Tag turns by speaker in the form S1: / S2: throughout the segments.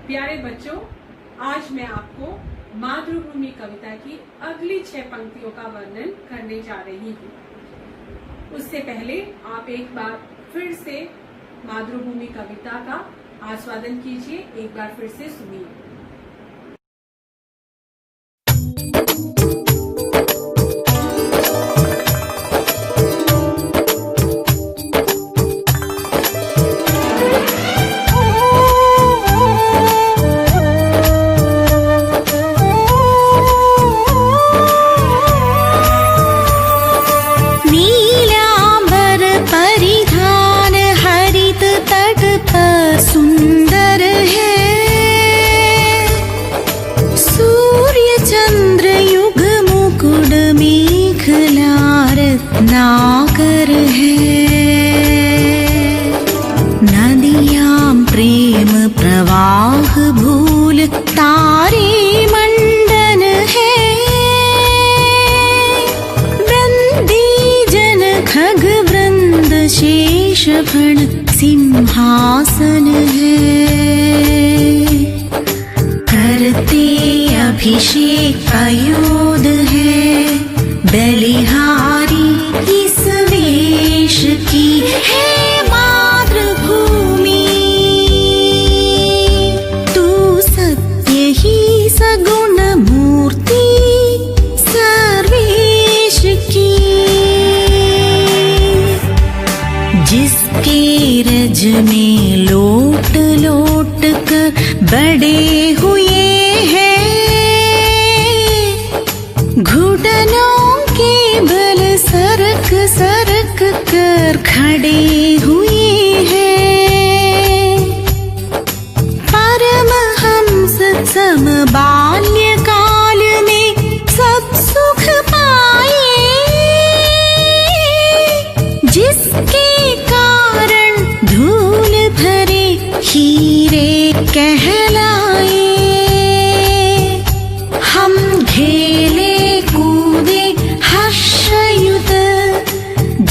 S1: प्यारे बच्चों, आज मैं आपको मातृभूमि कविता की अगली 6 पंक्तियों का वर्णन करने जा रही हूँ। उससे पहले आप एक बार फिर से मातृभूमि कविता का आस्वादन कीजिए, एक बार फिर से सुनिए।
S2: सुंदर है सूर्य चंद्र युग मुकुट मेखला रत्नाकर है। नदियां प्रेम प्रवाह भूल तारे मंडन है। वृंदी जन खग वृंद शेष भण सिंहासन है। करते अभिषेक अयोध है। बलिहारी इस वेश की है मातृभूमि। तू सत्य ही सगुण मूर्ति सर्वेश की। जिसके रज में लोट लोट कर बड़े हुए हैं। घुटनों के बल सरक सरक कर खड़े हुए हैं। परमहंस सम बाल्यकाल में सब सुख पाए। जिसके कारण धूल भरे हीरे कहलाए। हम खेले कूदे हर्षयुत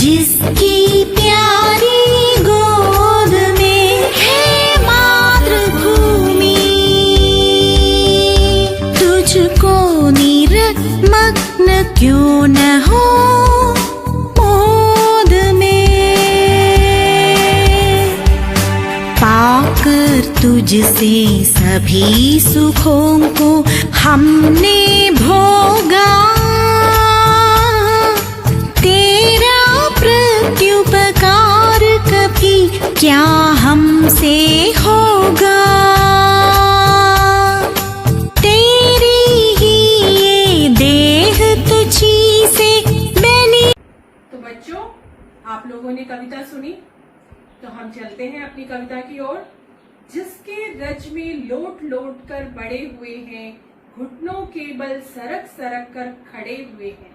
S2: जिसकी प्यारी गोद में है मातृभूमि। तुझको निरमग्न क्यों न हो तुझसे सभी सुखों को हमने भोगा। तेरा प्रत्युपकार कभी क्या हमसे होगा। तेरी ही ये देह तुझी से बनी।
S1: तो बच्चों, आप लोगों ने कविता सुनी, तो हम चलते हैं अपनी कविता की ओर। जिसके रज में लोट लोट कर बड़े हुए हैं। घुटनों के बल सरक सरक कर खड़े हुए हैं।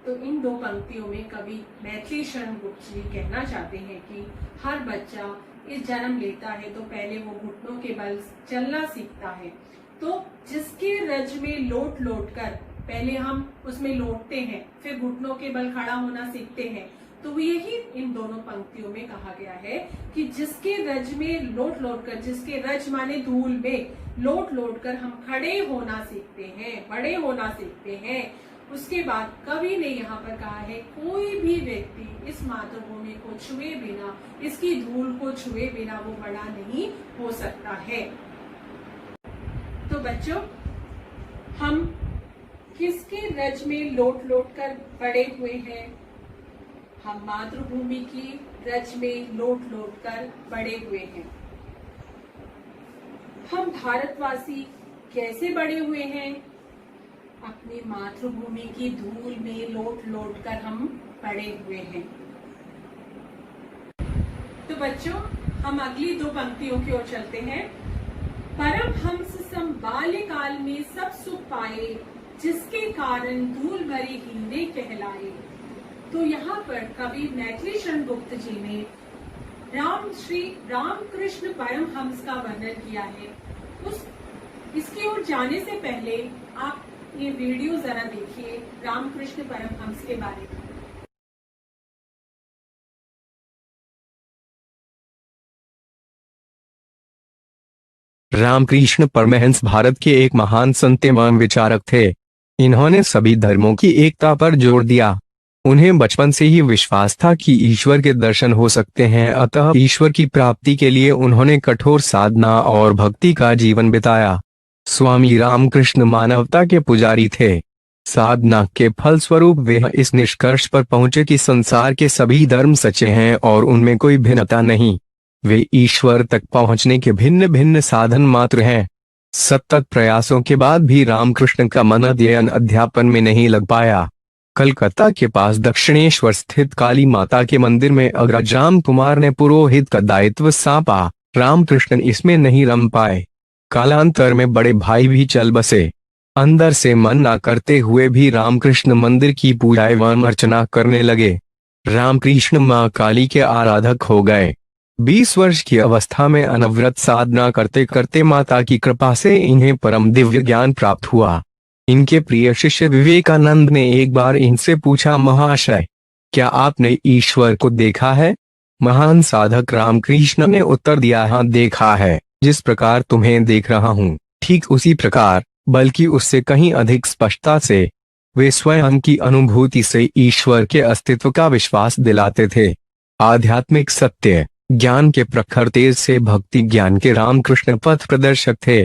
S1: तो इन 2 पंक्तियों में कवि मैथिली शरण गुप्त जी कहना चाहते हैं कि हर बच्चा इस जन्म लेता है तो पहले वो घुटनों के बल चलना सीखता है। तो जिसके रज में लोट लोट कर, पहले हम उसमें लोटते हैं, फिर घुटनों के बल खड़ा होना सीखते हैं। तो यही इन दोनों पंक्तियों में कहा गया है कि जिसके रज में लोट लोट कर, जिसके रज माने धूल में लोट लोट कर हम खड़े होना सीखते हैं, बड़े होना सीखते हैं। उसके बाद कवि ने यहाँ पर कहा है कोई भी व्यक्ति इस मातृभूमि को छुए बिना, इसकी धूल को छुए बिना वो बड़ा नहीं हो सकता है। तो बच्चों, हम किसके रज में लोट लोट कर बड़े हुए हैं? हम मातृभूमि की रज में लोट लोट कर बड़े हुए हैं। हम भारतवासी कैसे बड़े हुए हैं? अपनी मातृभूमि की धूल में लोट लोट कर हम बड़े हुए हैं। तो बच्चों, हम अगली 2 पंक्तियों की ओर चलते हैं। परमहंस सम बाल्यकाल में सब सुख पाए। जिसके कारण धूल भरी हीरे कहलाए। तो यहाँ पर कवि मैथिली शरण गुप्त जी ने श्री रामकृष्ण परमहंस का वर्णन किया है। इसकी ओर जाने से पहले आप ये वीडियो जरा देखिए रामकृष्ण परमहंस के बारे में।
S3: रामकृष्ण परमहंस भारत के एक महान संत एवं विचारक थे। इन्होंने सभी धर्मों की एकता पर जोर दिया। उन्हें बचपन से ही विश्वास था कि ईश्वर के दर्शन हो सकते हैं, अतः ईश्वर की प्राप्ति के लिए उन्होंने कठोर साधना और भक्ति का जीवन बिताया। स्वामी रामकृष्ण मानवता के पुजारी थे। साधना के फलस्वरूप वे इस निष्कर्ष पर पहुंचे कि संसार के सभी धर्म सच्चे हैं और उनमें कोई भिन्नता नहीं। वे ईश्वर तक पहुंचने के भिन्न भिन्न साधन मात्र हैं। सतत प्रयासों के बाद भी रामकृष्ण का मन अध्ययन अध्यापन में नहीं लग पाया। कलकत्ता के पास दक्षिणेश्वर स्थित काली माता के मंदिर में अग्रज राम कुमार ने पुरोहित का दायित्व सौंपा। रामकृष्ण इसमें नहीं रम पाए। कालांतर में बड़े भाई भी चल बसे। अंदर से मन ना करते हुए भी रामकृष्ण मंदिर की पूजा एवं अर्चना करने लगे। रामकृष्ण मां काली के आराधक हो गए। 20 वर्ष की अवस्था में अनवरत साधना करते करते माता की कृपा से इन्हें परम दिव्य ज्ञान प्राप्त हुआ। इनके प्रिय शिष्य विवेकानंद ने एक बार इनसे पूछा, महाशय, क्या आपने ईश्वर को देखा है? महान साधक रामकृष्ण ने उत्तर दिया, हाँ देखा है। जिस प्रकार तुम्हें देख रहा हूँ ठीक उसी प्रकार, बल्कि उससे कहीं अधिक स्पष्टता से वे स्वयं की अनुभूति से ईश्वर के अस्तित्व का विश्वास दिलाते थे। आध्यात्मिक सत्य ज्ञान के प्रखर तेज से भक्ति ज्ञान के रामकृष्ण पथ प्रदर्शक थे।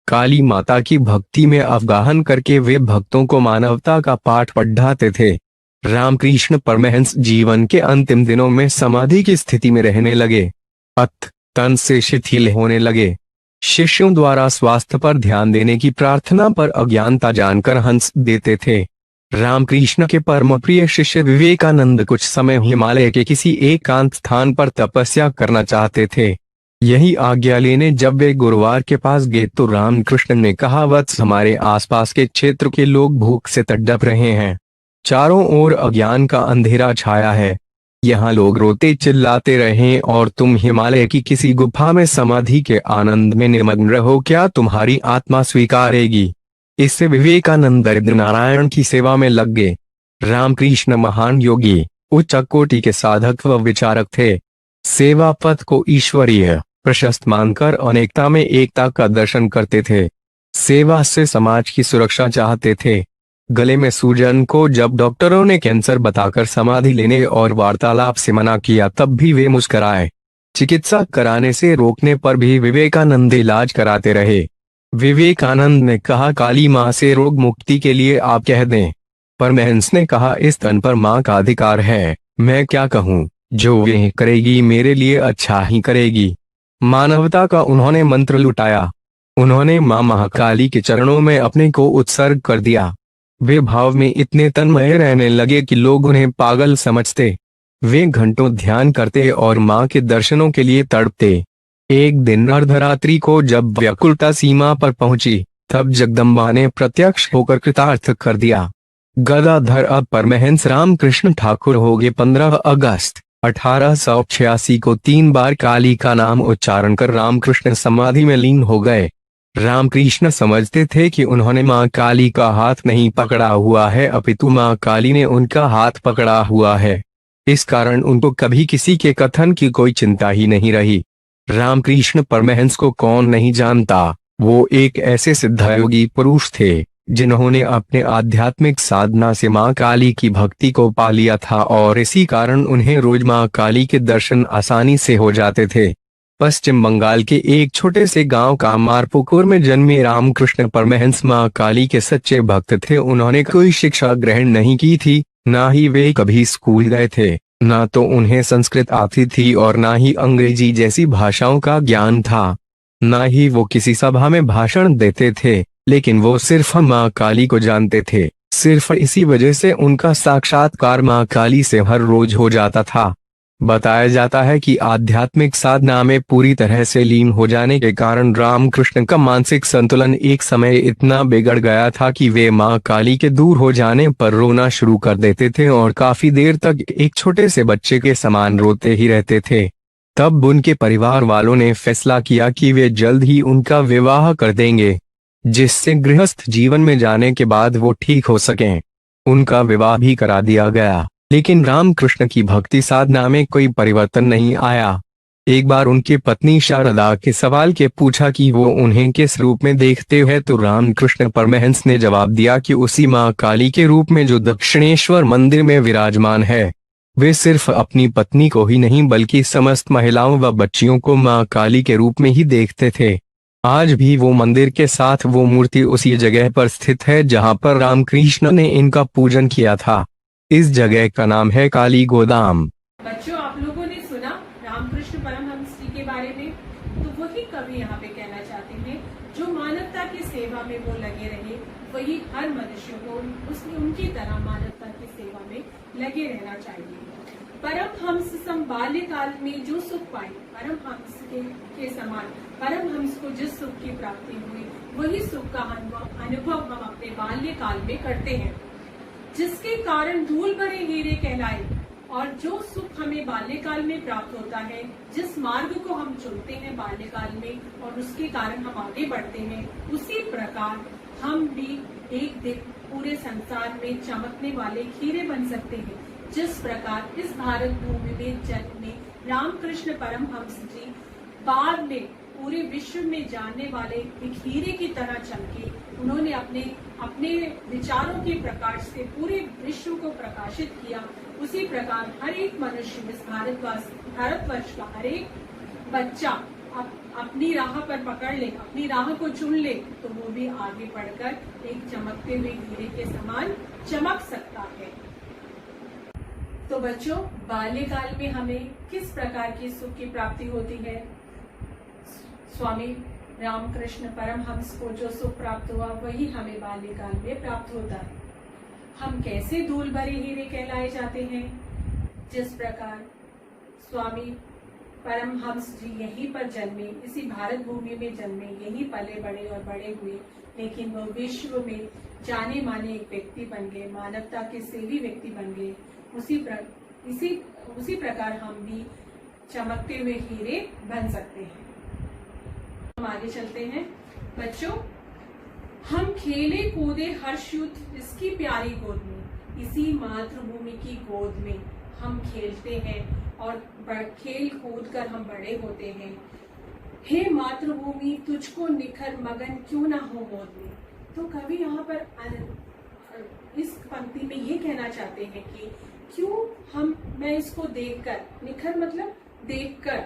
S3: काली माता की भक्ति में अवगाहन करके वे भक्तों को मानवता का पाठ पढ़ाते थे। रामकृष्ण परमहंस जीवन के अंतिम दिनों में समाधि की स्थिति में रहने लगे। तन से शिथिल होने लगे। शिष्यों द्वारा स्वास्थ्य पर ध्यान देने की प्रार्थना पर अज्ञानता जानकर हंस देते थे। रामकृष्ण के परम प्रिय शिष्य विवेकानंद कुछ समय हिमालय के किसी एकांत स्थान पर तपस्या करना चाहते थे। यही आज्ञा लेने जब वे गुरुवार के पास गए तो रामकृष्ण ने कहा, वत्स, हमारे आसपास के क्षेत्र के लोग भूख से तड़प रहे हैं। चारों ओर अज्ञान का अंधेरा छाया है। यहाँ लोग रोते चिल्लाते रहें और तुम हिमालय की किसी गुफा में समाधि के आनंद में निमग्न रहो, क्या तुम्हारी आत्मा स्वीकारेगी? इससे विवेकानंद दरिद्र नारायण की सेवा में लग गए। रामकृष्ण महान योगी, उच्च कोटि के साधक व विचारक थे। सेवा पथ को ईश्वरीय प्रशस्त मानकर अनेकता में एकता का दर्शन करते थे। सेवा से समाज की सुरक्षा चाहते थे। गले में सूजन को जब डॉक्टरों ने कैंसर बताकर समाधि लेने और वार्तालाप से मना किया तब भी वे मुस्कराए। चिकित्सा कराने से रोकने पर भी विवेकानंद इलाज कराते रहे। विवेकानंद ने कहा, काली माँ से रोग मुक्ति के लिए आप कह दें। परमहंस ने कहा, इस तन पर माँ का अधिकार है, मैं क्या कहूँ, जो वे करेगी मेरे लिए अच्छा ही करेगी। मानवता का उन्होंने मंत्र लुटाया। उन्होंने माँ महाकाली के चरणों में अपने को उत्सर्ग कर दिया। वे भाव में इतने तन्मय रहने लगे कि लोग उन्हें पागल समझते। वे घंटों ध्यान करते और माँ के दर्शनों के लिए तड़पते। एक दिन अर्धरात्रि को जब व्याकुलता सीमा पर पहुंची तब जगदम्बा ने प्रत्यक्ष होकर कृतार्थ कर दिया। गदाधर अब परमहंस रामकृष्ण ठाकुर हो गए। 15 अगस्त 1886 को 3 बार काली का नाम उच्चारण कर रामकृष्ण समाधि में लीन हो गए। रामकृष्ण समझते थे कि उन्होंने मां काली का हाथ नहीं पकड़ा हुआ है, अपितु मां काली ने उनका हाथ पकड़ा हुआ है। इस कारण उनको कभी किसी के कथन की कोई चिंता ही नहीं रही। रामकृष्ण परमहंस को कौन नहीं जानता। वो एक ऐसे सिद्धयोगी पुरुष थे जिन्होंने अपने आध्यात्मिक साधना से मां काली की भक्ति को पा लिया था और इसी कारण उन्हें रोज मां काली के दर्शन आसानी से हो जाते थे। पश्चिम बंगाल के एक छोटे से गांव कामारपुकुर में जन्मे रामकृष्ण परमहंस मां काली के सच्चे भक्त थे। उन्होंने कोई शिक्षा ग्रहण नहीं की थी, ना ही वे कभी स्कूल गए थे, ना तो उन्हें संस्कृत आती थी और ना ही अंग्रेजी जैसी भाषाओं का ज्ञान था, ना ही वो किसी सभा में भाषण देते थे, लेकिन वो सिर्फ मां काली को जानते थे। सिर्फ इसी वजह से उनका साक्षात्कार मां काली से हर रोज हो जाता था। बताया जाता है कि आध्यात्मिक साधना में पूरी तरह से लीन हो जाने के कारण रामकृष्ण का मानसिक संतुलन एक समय इतना बिगड़ गया था कि वे मां काली के दूर हो जाने पर रोना शुरू कर देते थे और काफी देर तक एक छोटे से बच्चे के समान रोते ही रहते थे। तब उनके परिवार वालों ने फैसला किया कि वे जल्द ही उनका विवाह कर देंगे, जिससे गृहस्थ जीवन में जाने के बाद वो ठीक हो सकें। उनका विवाह भी करा दिया गया, लेकिन रामकृष्ण की भक्ति साधना में कोई परिवर्तन नहीं आया। एक बार उनकी पत्नी शारदा के सवाल के पूछा कि वो उन्हें किस रूप में देखते हैं, तो रामकृष्ण परमहंस ने जवाब दिया कि उसी माँ काली के रूप में जो दक्षिणेश्वर मंदिर में विराजमान है। वे सिर्फ अपनी पत्नी को ही नहीं बल्कि समस्त महिलाओं व बच्चियों को माँ काली के रूप में ही देखते थे। आज भी वो मंदिर के साथ वो मूर्ति उसी जगह पर स्थित है जहाँ पर रामकृष्ण ने इनका पूजन किया था। इस जगह का नाम है काली गोदाम।
S1: बच्चों, आप लोगों ने सुना रामकृष्ण परमहंस जी के बारे में। तो वही कवि यहाँ पे कहना चाहते हैं, जो मानवता की सेवा में वो लगे रहे, वही हर मनुष्य को उनकी तरह मानवता की सेवा में लगे रहना चाहिए। परमहंस सम बाल्यकाल में जो सुख पाए, परमहंस के समान परमहंस को जिस सुख की प्राप्ति हुई, वही सुख का अनुभव हम अपने बाल्यकाल में करते हैं, जिसके कारण धूल भरे हीरे कहलाए। और जो सुख हमें बाल्यकाल में प्राप्त होता है, जिस मार्ग को हम चुनते हैं बाल्यकाल में और उसके कारण हम आगे बढ़ते हैं, उसी प्रकार हम भी एक दिन पूरे संसार में चमकने वाले हीरे बन सकते हैं। जिस प्रकार इस भारत भूमि में जन्मे रामकृष्ण परमहंस जी बाद में पूरे विश्व में जानने वाले एक हीरे की तरह चमके। उन्होंने अपने विचारों के प्रकाश से पूरे विश्व को प्रकाशित किया। उसी प्रकार हर एक मनुष्य इस भारतवर्ष का हर एक बच्चा अपनी राह पर पकड़ ले, अपनी राह को चुन ले, तो वो भी आगे बढ़कर एक चमकते हुए हीरे के समान चमक सकता है। तो बच्चों, बाल्यकाल में हमें किस प्रकार की सुख की प्राप्ति होती है? स्वामी रामकृष्ण परमहंस को जो सुख प्राप्त हुआ, वही हमें बाल्यकाल में प्राप्त होता है। हम कैसे धूल भरे हीरे कहलाए जाते हैं? जिस प्रकार स्वामी परमहंस जी यहीं पर जन्मे, इसी भारत भूमि में जन्मे, यहीं पले बड़े और बड़े हुए, लेकिन वो विश्व में जाने माने एक व्यक्ति बन गए, मानवता के सेवी व्यक्ति बन गए। उसी प्रकार हम भी चमकते हुए हीरे बन सकते हैं। हम आगे चलते हैं। बच्चों, हम खेले कूदे हर्ष युद्ध इसकी प्यारी गोद में, इसी मातृभूमि की गोद में हम खेलते हैं और खेल कूद कर हम बड़े होते हैं। हे मातृभूमि तुझको निखर मगन क्यों ना हो गोद में। तो कवि यहाँ पर इस पंक्ति में ये कहना चाहते हैं कि क्यों मैं इसको देखकर, निखर मतलब देखकर,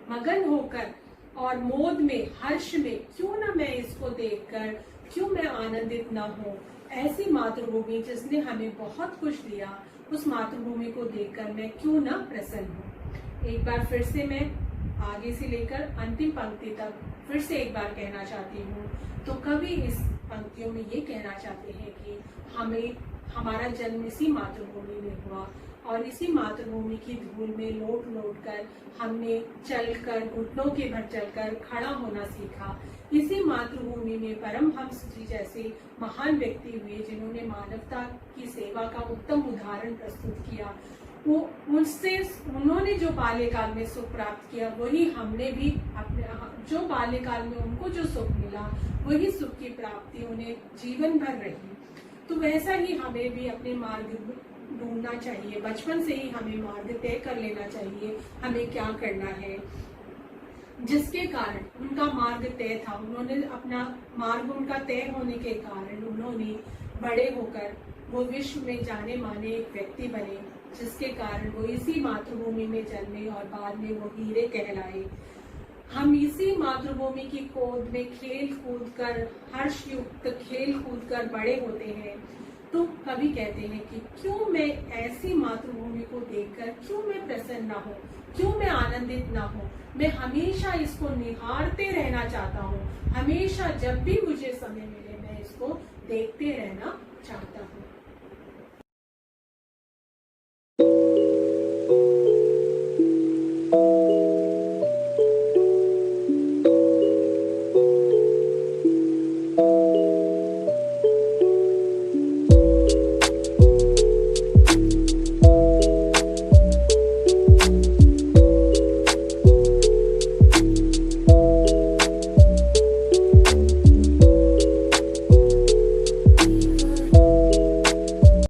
S1: मगन होकर और मोद में, हर्ष में, क्यों ना मैं इसको देखकर, क्यों मैं आनंदित ना हूँ। ऐसी मातृभूमि जिसने हमें बहुत कुछ दिया, उस मातृभूमि को देखकर मैं क्यों ना प्रसन्न हूँ। एक बार फिर से मैं आगे से लेकर अंतिम पंक्ति तक फिर से एक बार कहना चाहती हूँ। तो कवि इस पंक्तियों में ये कहना चाहते हैं कि हमारा जन्म इसी मातृभूमि में हुआ और इसी मातृभूमि की धूल में लोट कर हमने चलकर, घुटनों के भर चलकर खड़ा होना सीखा। इसी मातृभूमि में परमहंस जी जैसे महान व्यक्ति हुए, जिन्होंने मानवता की सेवा का उत्तम उदाहरण प्रस्तुत किया। उन्होंने जो बाल्यकाल में सुख प्राप्त किया, वही हमने भी जो बाल्यकाल में उनको जो सुख मिला, वही सुख की प्राप्ति उन्हें जीवन भर रही। तो वैसा ही हमें भी अपने मार्ग ढूंढना चाहिए। बचपन से ही हमें मार्ग तय कर लेना चाहिए, हमें क्या करना है। जिसके कारण उनका मार्ग तय था, उन्होंने अपना मार्ग उनका तय होने के कारण उन्होंने बड़े होकर वो विश्व में जाने माने एक व्यक्ति बने, जिसके कारण वो इसी मातृभूमि में जन्मे और बाद में वो हीरे कहलाए। हम इसी मातृभूमि की गोद में खेल कूद कर, हर्ष युक्त खेल कूद कर बड़े होते हैं। तो कवि कहते हैं कि क्यों मैं ऐसी मातृभूमि को देखकर क्यों मैं प्रसन्न ना हूँ, क्यों मैं आनंदित ना हूँ। मैं हमेशा इसको निहारते रहना चाहता हूँ, हमेशा जब भी मुझे समय मिले मैं इसको देखते रहना चाहता हूँ।